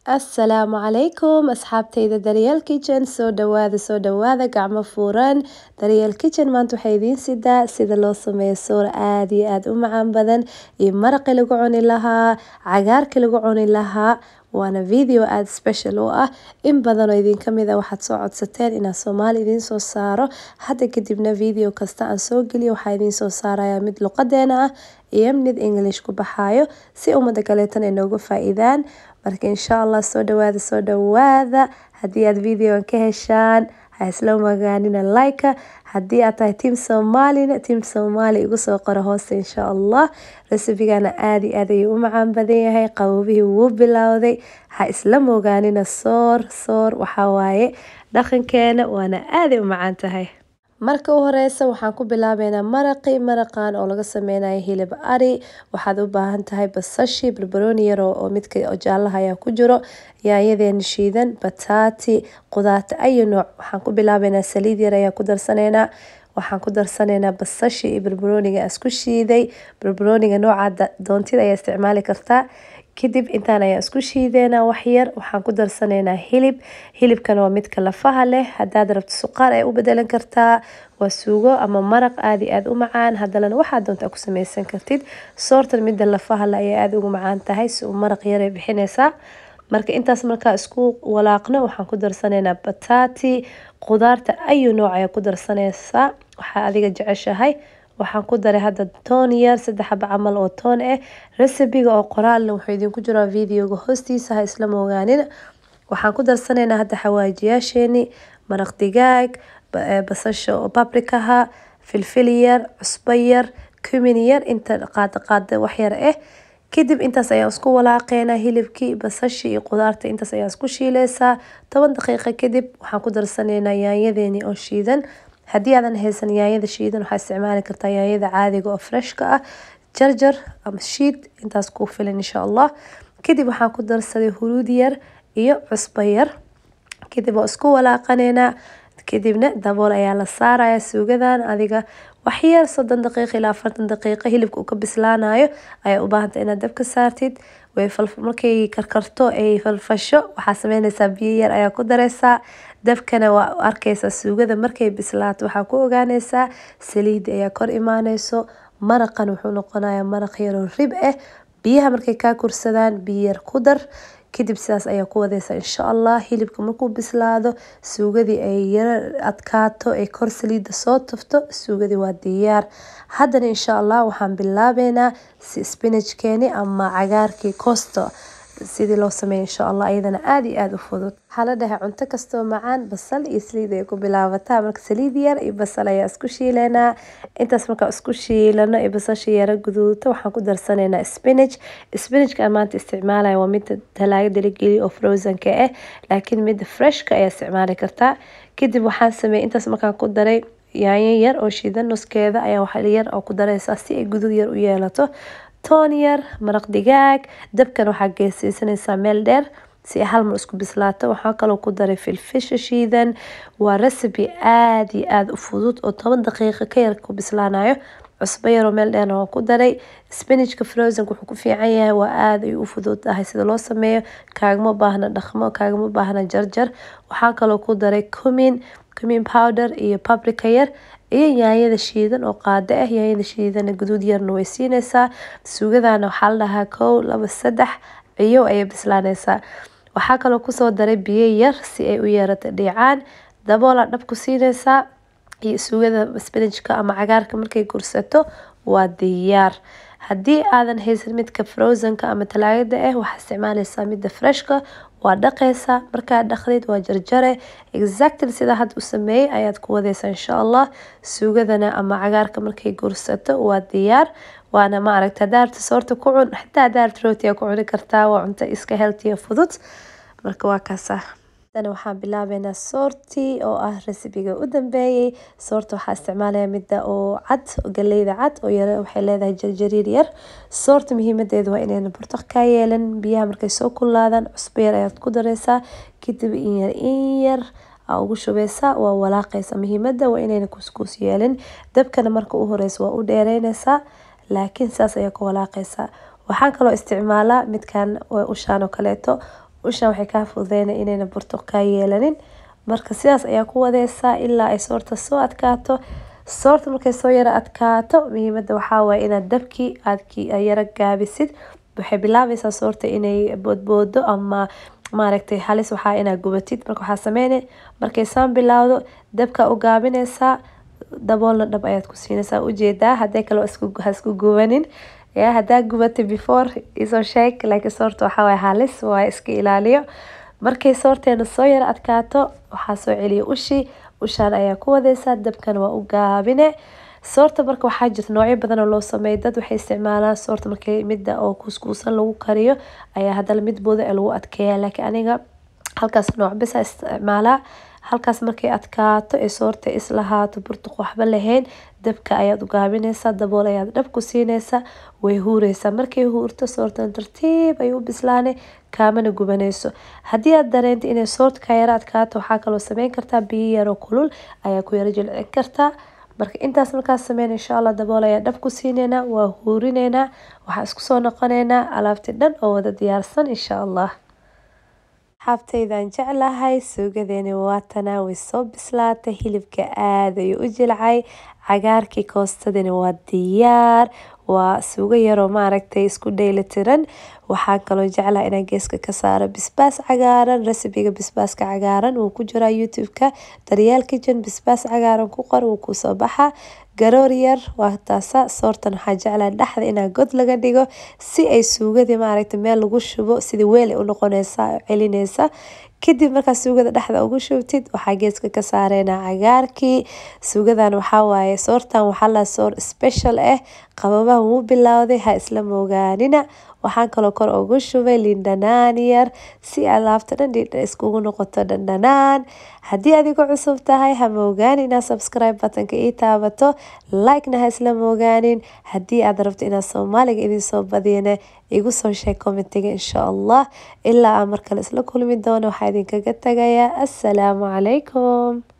Asalaamu calaykum asxaabtayda Daryeel Kitchen soo dhawaada gacmo furan Daryeel Kitchen maanta waxay idiin sidaa sida loo sameeyo soor aad iyo aad u macaan badan iyo maraqi lagu cuni lahaa cagaarka lagu cuni lahaa waana video aad special u ah in badan oo idin kamid ah waxaad soo codsateen inaan Soomaali idin soo saaro hadda kadibna video kasta aan soo geliyo waxaa idin soo saaraya mid luqadeena ah iyo mid English ku baxaayo si umada kaleetan ay nooga faa'iidaan marka insha Allah soo dhawaada haddii aad videogan ka heshaan ha isla magaanina like haddii aad tahay team Soomaali igu soo qoro hoose insha Allah recipe-gana aad iyo aad ayuu u macaan badan yahay qabowihii wuu bilowday ha isla mogaanina soor waxaa waaye dhaqankeena waana aad u macaan tahay marka u horeysa waxaan ku bilaabeynaa maraqan oo laga sameynayo hilib ari waxaad u baahan tahay basashi barbarooni yar oo midka jaalaha ayaa ku jiro yaanyadeena shiidan bataati qudaarta ay nooc waxaan ku bilaabeynaa saliid yar ayaa ku darsaneynaa waxaan ku darsaneynaa basashi iyo barbarooniga isku shiiday barbarooniga nooca doontida ayaa isticmaali kartaa kadib intaan ayaa isku shiideena wax yar waxaan ku darsaneynaa hilibkan waa midka lafaha leh hadaad rabto suqaar ay u bedelan kartaa waa suugo ama maraq aad iyo aad u macaan hadalana waxaad doontaa ku sameysan kartid soortan midda lafaha leh ayaa aad ugu macaan tahay si uu maraq yar ay bixinaysaa marka intaas markaa isku walaaqno waxaan ku darsaneynaa bataati qudaarta ayu nooc ayaa ku darsanaysaa waxaa adiga jeceshahay waxaan ku daray hadda toon yar 3 xabo camal oo toon ah recipe-ga oo qoraalna wuxuu idinku jiraa video-ga hoostiisa ha isla moogaanina waxaan ku darsanaynaa hadda xawaajiyaasheeni maraq digaag basasha oo paprikaha filfil yar cusbo yar cumin yar inta qaada wax yar ah kadib intaas ayaan isku walaaqeynaa hilibkii basashii iyo qudaarta intaas ayaan isku shiileysaa 10 daqiiqo kadib waxaan ku darsanaynaa yaanyadeeni oo shiidan haddii aadan haysan yaanyada shiidan waxaa isticmaali kartaa yaanyada caadiga oo freshka ah jarjar ama shiid intaas ku filan insha Allah kadib waxaan ku darsaday huruud yar iyo cusbo yar kadib oo isku walaaqaneynaa kadibna dabool ayaa la saaraya suugadan adiga wax yar 30 daqiiqo ilaa 40 daqiiqo hilibka uu ka bislaanayo ayaa u baahan tahay inaad dabka saartid markay karkarto ay falfasho waxaa sameynaysaa biyo yar ayaa ku dareysaa dabkana waa arkaysaa suugada markay bislaato waxaa ku ogaanaysaa saliid ayaa kor imaanayso maraqan wuxuu noqonayaa maraq yar oo rib ah biyaha markay ka kursadaan biyo yar ku dar kadib sidaas ayaa ku wadaysaa insha Allah hilibka markuu bislaado suugadii ay yar adkaato ay kor saliida soo tufto suugadii waa diyaar haddana insha Allah waxaan bilaabeynaa spinach-keeni ama cagaarkii costo sidii loo sameeyo insha Allah ayadana aad iyo aad u fudud hala dhahay cunto kasto macaan basal iyo saliid ay ku bilaabataa marka saliid yar iyo basal ayaa isku shiileynaa intaas marka isku shiilano iyo basasha yar guduudto waxaan ku darsanaynaa spinach-ka maanta isticmaalaya waa mid talaagada la geliyo oo frozen ka ah laakiin mid fresh-ka ayaa isticmaali kartaa kadib waxaan sameeyay intaas markaan ku daray yaanyo yar oo shiidan nuskeeda ayaa wax yar oo ku dareysaa si ay guduud yar u yeelato toon yar maraq digaag dabkan waxaa geesaysanaysaa meel dheer si hal mar isku bislaato waxaa kaloo ku daray filfisha shiidan waa recipe aad iyo aad u fudud oo 10 daqiiqo ka yar ku bislaanayo cusbo yar oo meel dheer oo ku daray spinach-ka frozen wuxuu ku fiican yahay waa aad ay u fududahay sida loo sameeyo kaagmo baahna dhaqmo kaagmo baahna jarjar waxaa kaloo ku daray cumin powder iyo paprika yar iyo yaanyada shiidan oo qaado ah yaanyada shiidan guduud yarna way siinaysaa suugadana waxaa la dhahaa 1 2 3 ciyo ay bislaanaysaa waxaa kaloo ku soo daray biyo yar si ay u yeerato dhicaan dabool dhab ku siinaysaa iyo suugada spinach-ka ama cagaarka markay kursato waa diyaar haddii aadan haysan midka frozen-ka ama talaagada ah waxaa isticmaalaysaa midda fresh-ka waa dhaqaysaa markaa dhaqdid waa jarjare exactly sida had u sameeyay ayaad ku wadaysaa insha Allah suugadana ama cagaarka markay kursato waa diyaar waana ma aragta daarta soorta ku cun xitaa daarta rooti ku cuni kartaa waa cunto iska healthy fudud marka waa kaasa waxaan bilaabeynaa soortii oo ah recipe-ga u dambeeyay soorta waxaa isticmaalaya midda oo cad galeyda cad oo yar waxay leedahay jarjariir yar soorta muhiimadeedu waa inayna burtuq ka yeelan biyaha markay soo kulaadaan cusbo yar ayaad ku dareysaa kadib in yar ugu shubeysaa waa walaaqaysaa muhiimada waa inayna kuskus yeelin dabkana marka u horeyso waa u dheereynaysaa laakiin saas ayaa ku walaaqaysaa waxaan kaloo isticmaalaa midkan ushaan oo kaleeto ushaan waxay kaa fududeynay inayna burtuq kaa yeelanin. marka sidaas ayaa ku wadeysaa ilaa ay soorta soo adkaato. soorta markay soo yara adkaato muhiimada waxaa waaye inaad dabkii aad yara gaabisid. waxay bilaabaysaa soorta inay boodboodo ama maaragtay halis waxaa inaad gubatid. marka waxaa sameynay markay saan bilaawdo dabka u gaabinaysaa, daboolna dhab ayaad ku siinaysaa. ujeedaa hadday kale isku gubanin yaa haddaa gubatay before isoo sheeg, laakiin soorta waxaa waaye halis waa iska ilaaliyo. markay soorteena soo yara adkaato waxaa soo celiya ushaan ayaa ku wadeysaa, dabkan waa u gaabine. soorta marka waxaa jirta noocyo badan oo loo sameeyo. dad waxay isticmaalaan soorta markay midda oo kuskuusan lagu kariyo ayaa haddana mid booda ee lagu adkeeyaa, laakiin aniga halkaas nooc bisa isticmaalaa. halkaas markay adkaato ee soorta islahaato burtuq waxba lahayn, dabka ayaad u gaabinaysaa, dabool ayaad dhab ku siinaysaa, way huureysaa. markay huurto soortan tartiib ay u bislaanay, kaamana gubanayso. haddii aad dareento inay soorta ka yara adkaato waxaa kaloo sameyn kartaa biyo yar oo kulul ayaa ku yara jilcin kartaa. marka intaas markaas sameyn insha Allah dabool ayaa dhab ku siineynaa, waa huurineynaa, waxaa isku soo noqoneynaa alaabti dhan oo wada diyaarsan insha Allah. xabtaydan jeclahay suugadeeni waatana way soo bislaatay, hilibka aad ayuu u jilcay, cagaarkii koostadani waa diyaar, waa suugo yaroo maaragtay isku dheelitiran. waxaan kaloo jeclahay inaan geeska ka saaro bisbaas cagaaran. rasibiga bisbaaska cagaaran wuu ku jiraa youtube-ka Daryeel Kitchen, bisbaas cagaaran ku qor wuu kusoo baxaa. garoor yar waa taasa. soortan waxaa jeclahay dhexda inaa god laga dhigo si ay suugadii maaragtay meel lagu shubo sidii weel ay u noqonaysaa, celinaysa. kadib markaa suugada dhexda ugu shubtid waxaa geeska ka saareynaa cagaarkii. suugadan waxaa waaye soortan waxaa la soor special ah, qababaha wuu bilowday, ha isla moogaanina. waxaan kaloo kor ugu shubay liin dhanaan yar si alaabta dhan iskugu noqoto dhandhanaan. haddii adigu cusub tahay ha moogaanin inaad subscribe buttonka ii taabato, like-na ha isla moogaanin. haddii aad rabto inaad Soomaaliga idin soo badiyana igu soo sheeg commentiga insha Allah. ilaa aan markale isla kulmi doono waxaa idinkaga tagayaa assalaamu calaykum.